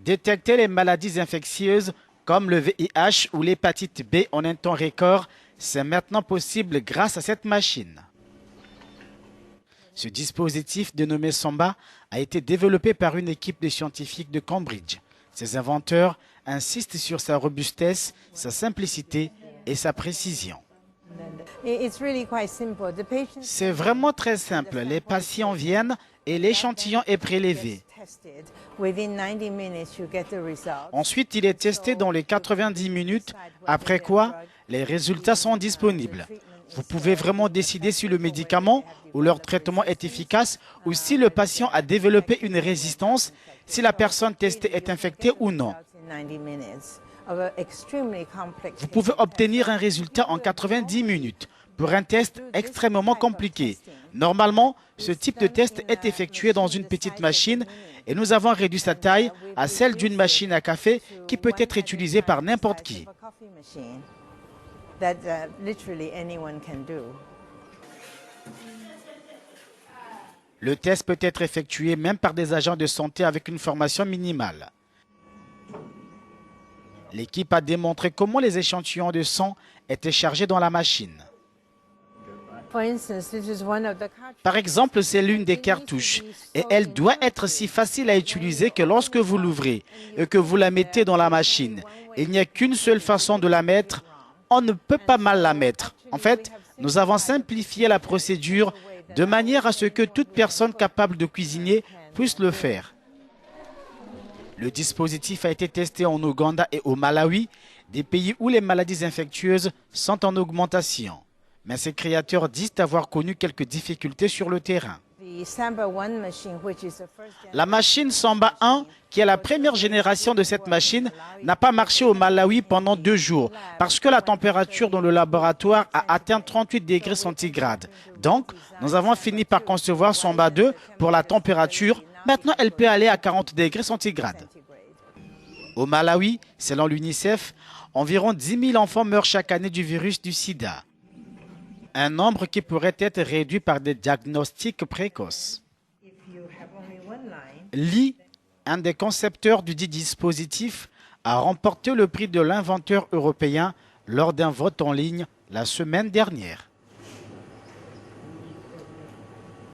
Détecter les maladies infectieuses comme le VIH ou l'hépatite B en un temps record, c'est maintenant possible grâce à cette machine. Ce dispositif dénommé Samba a été développé par une équipe de scientifiques de Cambridge. Ses inventeurs insistent sur sa robustesse, sa simplicité et sa précision. C'est vraiment très simple. Les patients viennent et l'échantillon est prélevé. Ensuite, il est testé dans les 90 minutes, après quoi les résultats sont disponibles. Vous pouvez vraiment décider si le médicament ou leur traitement est efficace ou si le patient a développé une résistance, si la personne testée est infectée ou non. Vous pouvez obtenir un résultat en 90 minutes pour un test extrêmement compliqué. Normalement, ce type de test est effectué dans une petite machine et nous avons réduit sa taille à celle d'une machine à café qui peut être utilisée par n'importe qui. Le test peut être effectué même par des agents de santé avec une formation minimale. L'équipe a démontré comment les échantillons de sang étaient chargés dans la machine. Par exemple, c'est l'une des cartouches et elle doit être si facile à utiliser que lorsque vous l'ouvrez et que vous la mettez dans la machine, il n'y a qu'une seule façon de la mettre, on ne peut pas mal la mettre. En fait, nous avons simplifié la procédure de manière à ce que toute personne capable de cuisiner puisse le faire. Le dispositif a été testé en Ouganda et au Malawi, des pays où les maladies infectieuses sont en augmentation. Mais ses créateurs disent avoir connu quelques difficultés sur le terrain. La machine Samba 1, qui est la première génération de cette machine, n'a pas marché au Malawi pendant 2 jours parce que la température dans le laboratoire a atteint 38 degrés centigrades. Donc, nous avons fini par concevoir Samba 2 pour la température. Maintenant, elle peut aller à 40 degrés centigrades. Au Malawi, selon l'UNICEF, environ 10 000 enfants meurent chaque année du virus du sida. Un nombre qui pourrait être réduit par des diagnostics précoces. Lee, un des concepteurs du dit dispositif, a remporté le prix de l'inventeur européen lors d'un vote en ligne la semaine dernière.